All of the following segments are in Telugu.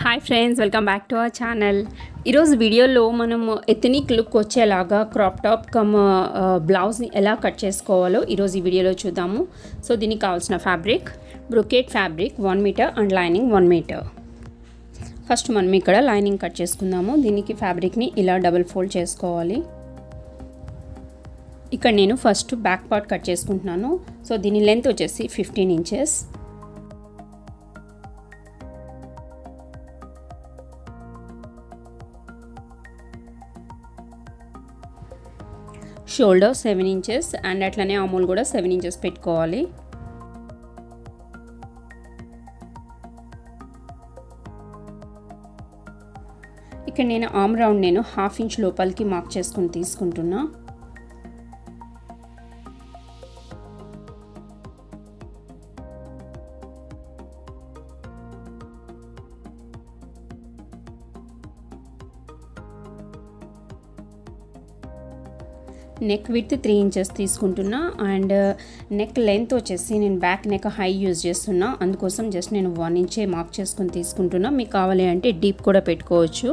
Hi friends, welcome back to our channel. ఈరోజు వీడియోలో మనం ఎథనిక్ లుక్ వచ్చేలాగా క్రాప్ టాప్ కమ్ బ్లౌజ్ని ఎలా కట్ చేసుకోవాలో ఈరోజు ఈ వీడియోలో చూద్దాము. సో దీనికి కావాల్సిన fabric brocade fabric 1 metre and lining 1 metre. First మనం ఇక్కడ లైనింగ్ కట్ చేసుకుందాము. దీనికి ఫ్యాబ్రిక్ని ఇలా డబుల్ ఫోల్డ్ చేసుకోవాలి. ఇక్కడ నేను ఫస్ట్ బ్యాక్ పార్ట్ కట్ చేసుకుంటున్నాను. సో దీని లెంత్ వచ్చేసి 15 ఇంచెస్. షోల్డర్ 7 ఇంచెస్ అండ్ అట్లనే ఆమూల్ కూడా 7 ఇంచెస్ పెట్టుకోవాలి. ఇక్కడ నేను ఆర్మ్ రౌండ్ 1/2 ఇంచ్ లోపలికి మార్క్ చేసుకుని తీసుకుంటున్నా. నెక్ విడ్త్ 3 ఇంచెస్ తీసుకుంటున్నా అండ్ నెక్ లెంత్ వచ్చేసి నేను బ్యాక్ నెక్ హై యూజ్ చేస్తున్నా. అందుకోసం జస్ట్ నేను 1 ఇంచే మార్క్ చేసుకొని తీసుకుంటున్నా. మీకు కావాలి అంటే డీప్ కూడా పెట్టుకోవచ్చు.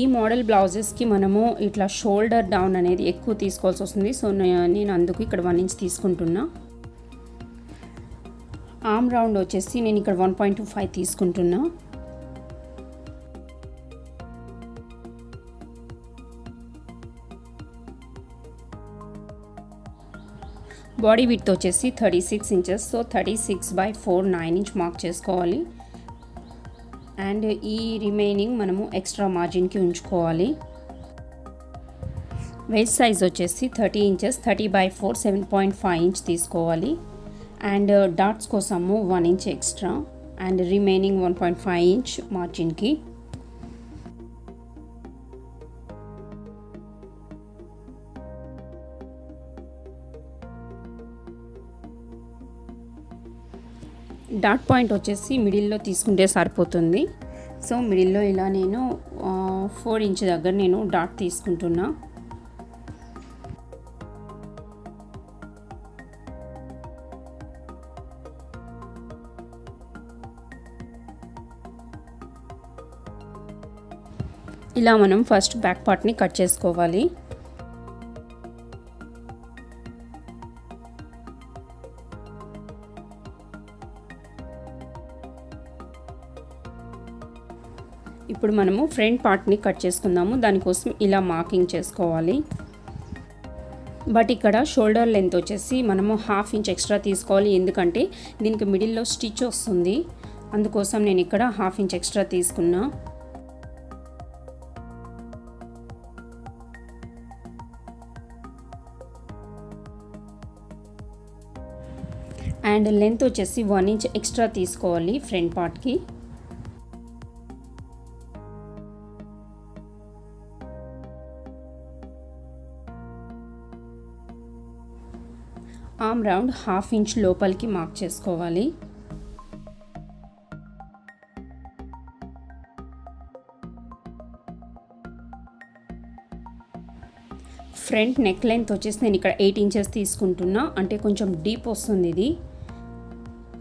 ఈ మోడల్ బ్లౌజెస్కి మనము ఇట్లా షోల్డర్ డౌన్ అనేది ఎక్కువ తీసుకోవాల్సి వస్తుంది. సో నేను అందుకు ఇక్కడ 1 ఇంచ్ తీసుకుంటున్నా. ఆర్మ్ రౌండ్ వచ్చేసి నేను ఇక్కడ 1.25 తీసుకుంటున్నా. బాడీ విడ్త్ వచ్చేసి 36 ఇంచెస్. సో 36/4 9 ఇంచ్ మార్క్ చేసుకోవాలి. అండ్ ఈ రిమైనింగ్ మనము ఎక్స్ట్రా మార్జిన్కి ఉంచుకోవాలి. వేస్ట్ సైజ్ వచ్చేసి 30 ఇంచెస్. 30/4 7.5 ఇంచ్ తీసుకోవాలి. అండ్ డాట్స్ కోసము 1 inch extra and remaining 1.5 inch మార్జిన్కి. డాట్ పాయింట్ వచ్చేసి మిడిల్లో తీసుకుంటే సరిపోతుంది. సో మిడిల్లో ఇలా నేను 4 ఇంచ్ దగ్గర నేను డాట్ తీసుకుంటున్నా. ఇలా మనం ఫస్ట్ బ్యాక్ పార్ట్ని కట్ చేసుకోవాలి. ఇప్పుడు మనము ఫ్రంట్ పార్ట్ని కట్ చేసుకుందాము. దానికోసం ఇలా మార్కింగ్ చేసుకోవాలి. బట్ ఇక్కడ షోల్డర్ లెంత్ వచ్చేసి మనము 1/2 ఇంచ్ ఎక్స్ట్రా తీసుకోవాలి. ఎందుకంటే దీనికి మిడిల్లో స్టిచ్ వస్తుంది. అందుకోసం నేను ఇక్కడ 1/2 ఇంచ్ ఎక్స్ట్రా తీసుకున్నా. అండ్ లెంత్ వచ్చేసి 1 ఇంచ్ ఎక్స్ట్రా తీసుకోవాలి ఫ్రంట్ పార్ట్కి. ఆర్మ్ రౌండ్ 1/2 ఇంచ్ లోపలికి మార్క్ చేసుకోవాలి. ఫ్రంట్ నెక్ లెంత్ వచ్చేసి నేను ఇక్కడ 8 ఇంచెస్ తీసుకుంటున్నా. అంటే కొంచెం డీప్ వస్తుంది ఇది.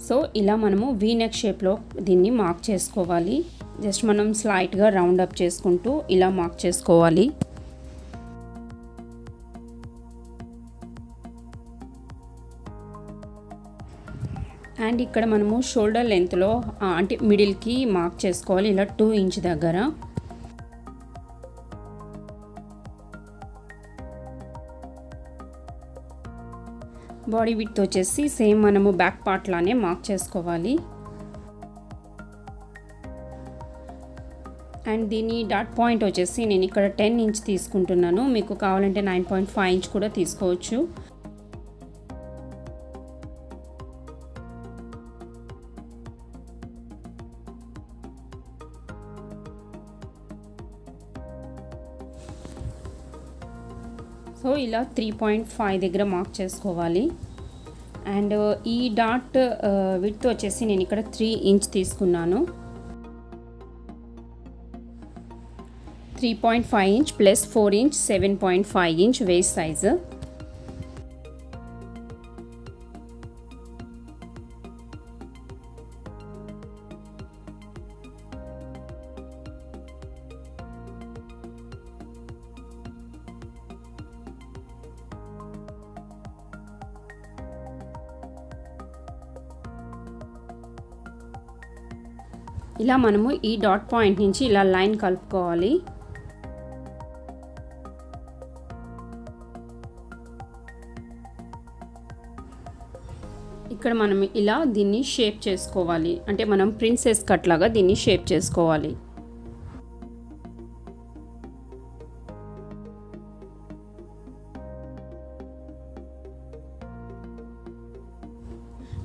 సో ఇలా మనము వీ నెక్ షేప్లో దీన్ని మార్క్ చేసుకోవాలి. జస్ట్ మనం స్లైట్గా రౌండ్ అప్ చేసుకుంటూ ఇలా మార్క్ చేసుకోవాలి. అండ్ ఇక్కడ మనము షోల్డర్ లెంత్లో అంటే మిడిల్కి మార్క్ చేసుకోవాలి. ఇలా 2 ఇంచ్ దగ్గర. బాడీ విడ్త్ వచ్చేసి సేమ్ మనము బ్యాక్ పార్ట్ లానే మార్క్ చేసుకోవాలి. అండ్ దీని డాట్ పాయింట్ వచ్చేసి నేను ఇక్కడ 10 ఇంచ్ తీసుకుంటున్నాను. మీకు కావాలంటే 9.5 ఇంచ్ కూడా తీసుకోవచ్చు. సో ఇలా 3.5 దగ్గర మార్క్ చేసుకోవాలి. అండ్ ఈ డాట్ విడ్త్ వచ్చేసి నేను ఇక్కడ 3 ఇంచ్ తీసుకున్నాను. 3.5 inch plus 4 inch 7.5 inch waist size. ఇలా మనము ఈ డాట్ పాయింట్ నుంచి ఇలా లైన్ కలుపుకోవాలి. ఇక్కడ మనం ఇలా దీన్ని షేప్ చేసుకోవాలి. అంటే మనం ప్రిన్సెస్ కట్ లాగా దీన్ని షేప్ చేసుకోవాలి.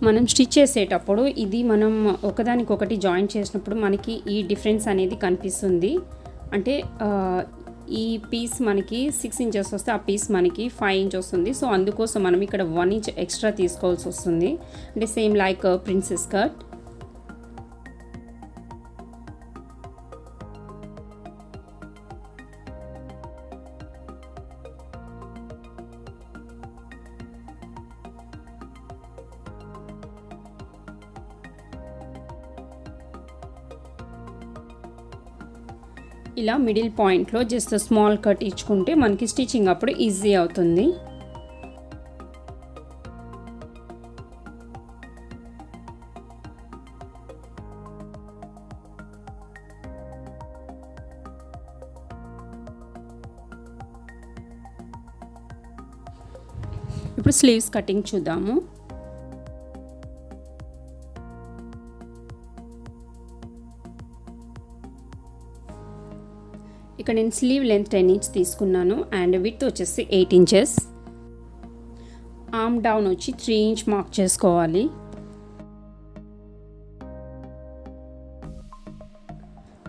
మనం స్టిచ్ చేసేటప్పుడు ఇది మనం ఒకదానికొకటి జాయిన్ చేసినప్పుడు మనకి ఈ డిఫరెన్స్ అనేది కనిపిస్తుంది. అంటే ఈ పీస్ మనకి 6 ఇంచెస్ వస్తే ఆ పీస్ మనకి 5 ఇంచ్ వస్తుంది. సో అందుకోసం మనం ఇక్కడ 1 ఇంచ్ ఎక్స్ట్రా తీసుకోవాల్సి వస్తుంది. అంటే సేమ్ లైక్ ప్రిన్సెస్ కట్. ఇలా మిడిల్ పాయింట్లో జస్ట్ స్మాల్ కట్ ఇచ్చుకుంటే మనకి స్టిచ్చింగ్ అప్పుడు ఈజీ అవుతుంది. ఇప్పుడు స్లీవ్స్ కటింగ్ చూద్దాము. ఇక్కడ నేను స్లీవ్ లెంత్ 10 ఇంచ్ తీసుకున్నాను అండ్ విడ్త్ వచ్చేసి 8 ఇంచెస్. ఆర్మ్ డౌన్ వచ్చి 3 ఇంచ్ మార్క్ చేసుకోవాలి.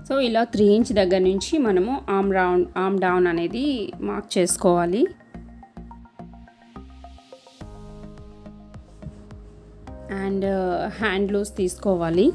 సో ఇలా 3 ఇంచ్ దగ్గర నుంచి మనము ఆర్మ్ డౌన్ అనేది మార్క్ చేసుకోవాలి. అండ్ హ్యాండ్ లూజ్ తీసుకోవాలి.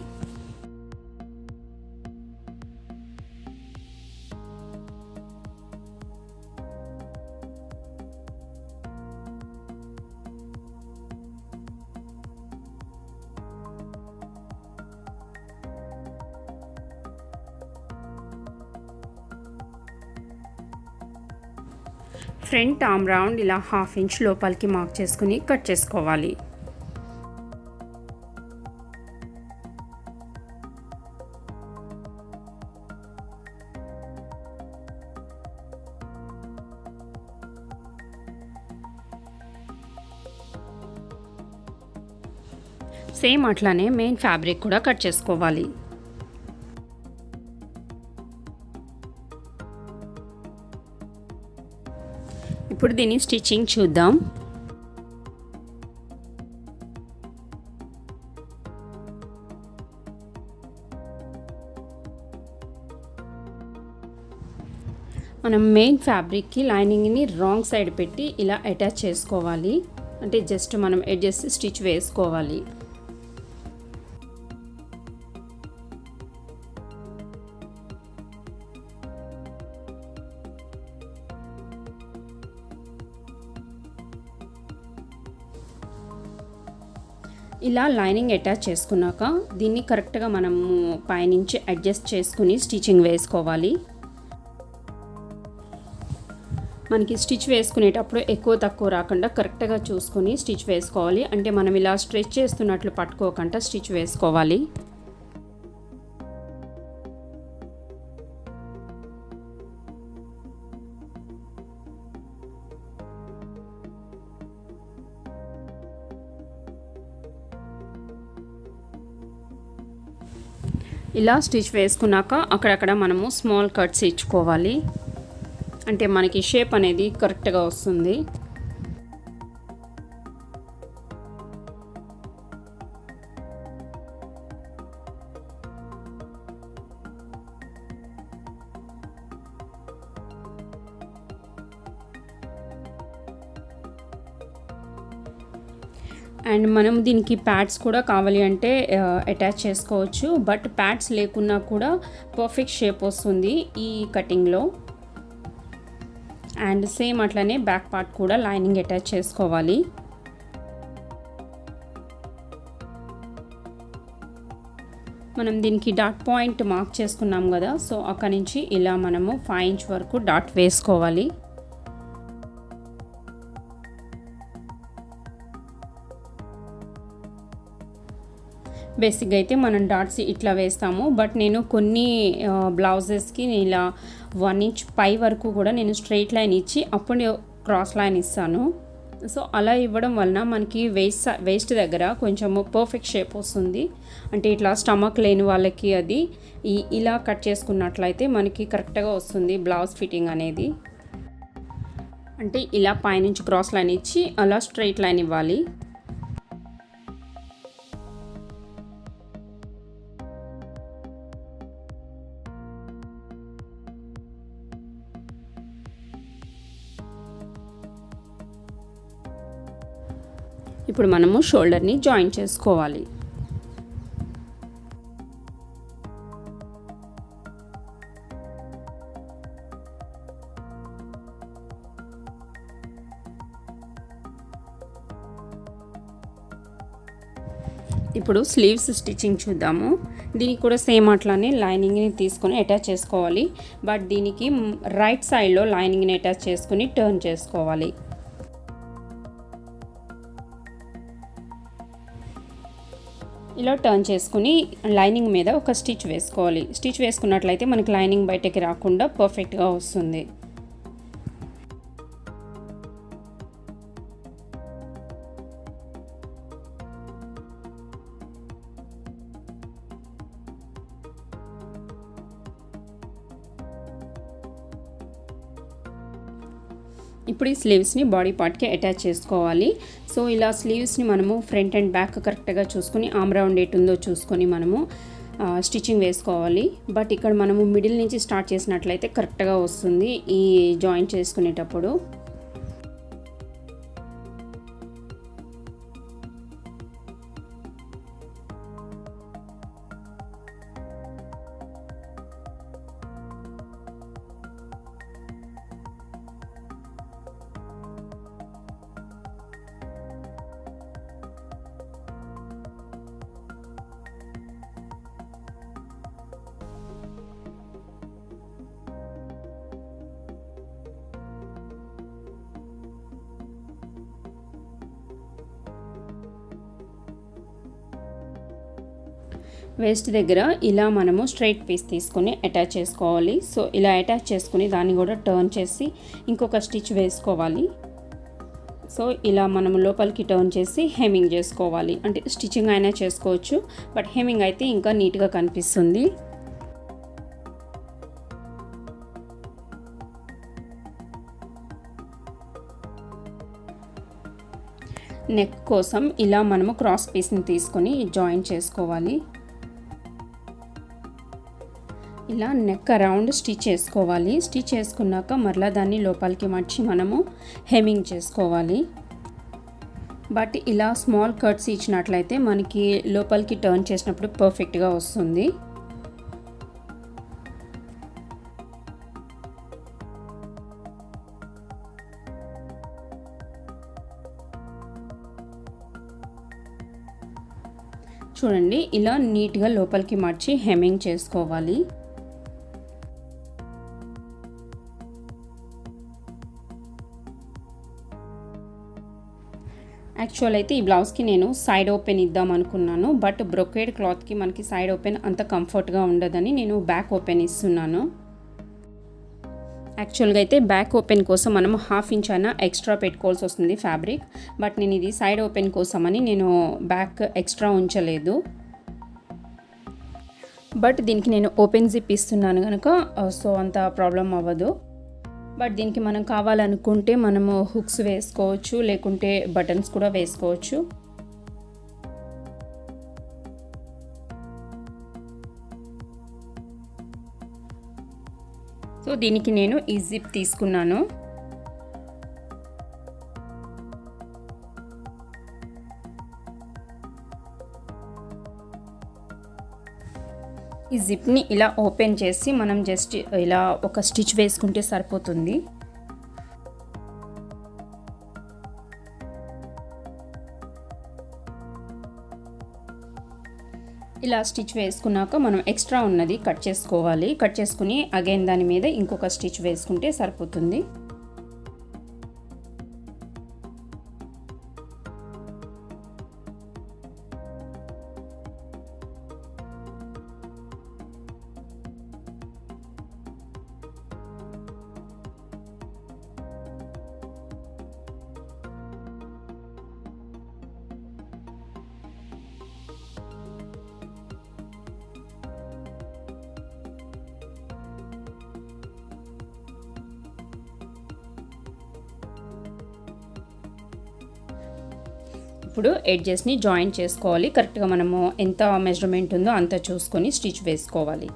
ఫ్రంట్ ఆర్మ్ రౌండ్ ఇలా 1/2 ఇంచ్ లోపలికి మార్క్ చేసుకుని కట్ చేసుకోవాలి. సేమ్ అట్లానే మెయిన్ ఫ్యాబ్రిక్ కూడా కట్ చేసుకోవాలి. ఇప్పుడు దీని స్టిచ్చింగ్ చూద్దాం. మనం మెయిన్ ఫ్యాబ్రిక్కి లైనింగ్ని రాంగ్ సైడ్ పెట్టి ఇలా అటాచ్ చేసుకోవాలి. అంటే జస్ట్ మనం ఎడ్జెస్ స్టిచ్ వేసుకోవాలి. ఇలా లైనింగ్ అటాచ్ చేసుకున్నాక దీన్ని కరెక్ట్గా మనము పైనుంచి అడ్జస్ట్ చేసుకుని స్టిచ్చింగ్ వేసుకోవాలి. మనకి స్టిచ్ వేసుకునేటప్పుడు ఎక్కువ తక్కువ రాకుండా కరెక్ట్గా చూసుకొని స్టిచ్ వేసుకోవాలి. అంటే మనం ఇలా స్ట్రెచ్ చేస్తున్నట్లు పట్టుకోకుండా స్టిచ్ వేసుకోవాలి. ఇలా స్టిచ్ వేసుకున్నాక అక్కడక్కడ మనము స్మాల్ కట్స్ ఇచ్చుకోవాలి. అంటే మనకి షేప్ అనేది కరెక్ట్గా వస్తుంది. అండ్ మనం దీనికి ప్యాడ్స్ కూడా కావాలి అంటే అటాచ్ చేసుకోవచ్చు. బట్ ప్యాడ్స్ లేకున్నా కూడా పర్ఫెక్ట్ షేప్ వస్తుంది ఈ కటింగ్లో. అండ్ సేమ్ అట్లనే బ్యాక్ పార్ట్ కూడా లైనింగ్ అటాచ్ చేసుకోవాలి. మనం దీనికి డాట్ పాయింట్ మార్క్ చేసుకున్నాం కదా, సో అక్కడి నుంచి ఇలా మనము 5 ఇంచ్ వరకు డాట్ వేసుకోవాలి. బేసిక్గా అయితే మనం డాట్స్ ఇట్లా వేస్తాము, బట్ నేను కొన్ని బ్లౌజెస్కి ఇలా 1 ఇంచ్ పై వరకు కూడా నేను స్ట్రైట్ లైన్ ఇచ్చి అప్పుడు క్రాస్ లైన్ ఇస్తాను. సో అలా ఇవ్వడం వలన మనకి వేస్ట్ దగ్గర కొంచెము పర్ఫెక్ట్ షేప్ వస్తుంది. అంటే ఇట్లా స్టమక్ లేని వాళ్ళకి అది ఇలా కట్ చేసుకున్నట్లయితే మనకి కరెక్ట్గా వస్తుంది బ్లౌజ్ ఫిట్టింగ్ అనేది. అంటే ఇలా పైనుంచి క్రాస్ లైన్ ఇచ్చి అలా స్ట్రైట్ లైన్ ఇవ్వాలి. ఇప్పుడు మనము షోల్డర్ని జాయిన్ చేసుకోవాలి. ఇప్పుడు స్లీవ్స్ స్టిచ్చింగ్ చూద్దాము. దీనికి కూడా సేమ్ అట్లానే లైనింగ్ని తీసుకొని అటాచ్ చేసుకోవాలి, బట్ దీనికి రైట్ సైడ్లో లైనింగ్ని అటాచ్ చేసుకుని టర్న్ చేసుకోవాలి. ఇలా టర్న్ చేసుకుని లైనింగ్ మీద ఒక స్టిచ్ వేసుకోవాలి. స్టిచ్ వేసుకున్నట్లయితే మనకి లైనింగ్ బయటకి రాకుండా పర్ఫెక్ట్గా వస్తుంది. ఇప్పుడు ఈ స్లీవ్స్ని బాడీ పార్ట్కి అటాచ్ చేసుకోవాలి. సో ఇలా స్లీవ్స్ని మనము ఫ్రంట్ అండ్ బ్యాక్ కరెక్ట్గా చూసుకొని ఆమ్ రౌండ్ ఎటు ఉందో చూసుకొని మనము స్టిచ్చింగ్ వేసుకోవాలి. బట్ ఇక్కడ మనము మిడిల్ నుంచి స్టార్ట్ చేసినట్లయితే కరెక్ట్గా వస్తుంది ఈ జాయిన్ చేసుకునేటప్పుడు. వేస్ట్ దగ్గర ఇలా మనము స్ట్రైట్ పీస్ తీసుకొని అటాచ్ చేసుకోవాలి. సో ఇలా అటాచ్ చేసుకుని దాన్ని కూడా టర్న్ చేసి ఇంకొక స్టిచ్ వేసుకోవాలి. సో ఇలా మనము లోపలికి టర్న్ చేసి హెమ్మింగ్ చేసుకోవాలి. అంటే స్టిచ్చింగ్ అయినా చేసుకోవచ్చు, బట్ హెమ్మింగ్ అయితే ఇంకా నీట్గా కనిపిస్తుంది. నెక్ కోసం ఇలా మనము క్రాస్ పీస్ని తీసుకొని జాయిన్ చేసుకోవాలి. ఇలా నెక్ అరౌండ్ స్టిచ్ చేసుకోవాలి. స్టిచ్ చేసుకున్నాక మరలా దాన్ని లోపలికి మర్చి మనము హెమ్మింగ్ చేసుకోవాలి. బట్ ఇలా స్మాల్ కట్స్ ఇచ్చినట్లయితే మనకి లోపలికి టర్న్ చేసినప్పుడు పర్ఫెక్ట్గా వస్తుంది. చూడండి, ఇలా నీట్గా లోపలికి మర్చి హెమ్మింగ్ చేసుకోవాలి. యాక్చువల్ అయితే ఈ బ్లౌజ్కి నేను సైడ్ ఓపెన్ ఇద్దాం అనుకున్నాను, బట్ బ్రొకేడ్ క్లాత్కి మనకి సైడ్ ఓపెన్ అంత కంఫర్ట్గా ఉండదని నేను బ్యాక్ ఓపెన్ ఇస్తున్నాను. యాక్చువల్గా అయితే బ్యాక్ ఓపెన్ కోసం మనం 1/2 ఇంచ్ అయినా ఎక్స్ట్రా పెట్టుకోవాల్సి వస్తుంది ఫ్యాబ్రిక్, బట్ నేను ఇది సైడ్ ఓపెన్ కోసమని నేను బ్యాక్ ఎక్స్ట్రా ఉంచలేదు. బట్ దీనికి నేను ఓపెన్ జిప్ ఇస్తున్నాను కనుక సో అంత ప్రాబ్లం అవ్వదు. బట్ దీనికి మనం కావాలనుకుంటే మనము హుక్స్ వేసుకోవచ్చు, లేకుంటే బటన్స్ కూడా వేసుకోవచ్చు. సో దీనికి నేను ఈ జిప్ తీసుకున్నాను. ఈ జిప్ని ఇలా ఓపెన్ చేసి మనం జస్ట్ ఇలా ఒక స్టిచ్ వేసుకుంటే సరిపోతుంది. ఇలా స్టిచ్ వేసుకున్నాక మనం ఎక్స్ట్రా ఉన్నది కట్ చేసుకోవాలి. కట్ చేసుకుని అగైన్ దాని మీద ఇంకొక స్టిచ్ వేసుకుంటే సరిపోతుంది. ఇప్పుడు ఎడ్జెస్ని జాయింట్ చేసుకోవాలి. కరెక్ట్గా మనము ఎంత మెజర్మెంట్ ఉందో అంత చూసుకొని స్టిచ్ వేసుకోవాలి.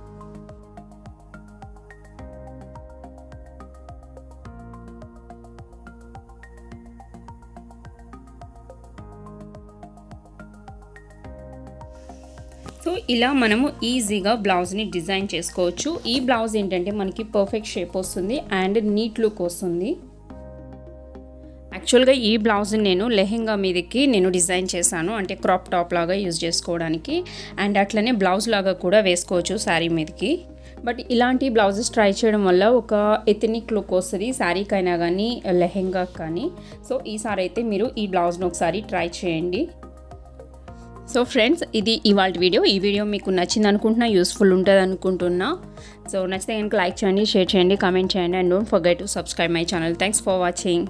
సో ఇలా మనము ఈజీగా బ్లౌజ్ని డిజైన్ చేసుకోవచ్చు. ఈ బ్లౌజ్ ఏంటంటే మనకి పర్ఫెక్ట్ షేప్ వస్తుంది అండ్ నీట్ లుక్ వస్తుంది. యాక్చువల్గా ఈ బ్లౌజ్ని నేను లెహెంగా మీదకి నేను డిజైన్ చేశాను, అంటే క్రాప్ టాప్ లాగా యూజ్ చేసుకోవడానికి. అండ్ అట్లనే బ్లౌజ్ లాగా కూడా వేసుకోవచ్చు శారీ మీదకి. బట్ ఇలాంటి బ్లౌజెస్ ట్రై చేయడం వల్ల ఒక ఎథనిక్ లుక్ వస్తుంది శారీకైనా కానీ లెహెంగా కానీ. సో ఈసారి అయితే మీరు ఈ బ్లౌజ్ని ఒకసారి ట్రై చేయండి. సో ఫ్రెండ్స్, ఇది ఇవాళ వీడియో. ఈ వీడియో మీకు నచ్చింది అనుకుంటున్నా, యూస్ఫుల్ ఉంటుంది అనుకుంటున్నా. సో నచ్చితే కనుక లైక్ చేయండి, షేర్ చేయండి, కామెంట్ చేయండి and don't forget to subscribe my channel. Thanks for watching.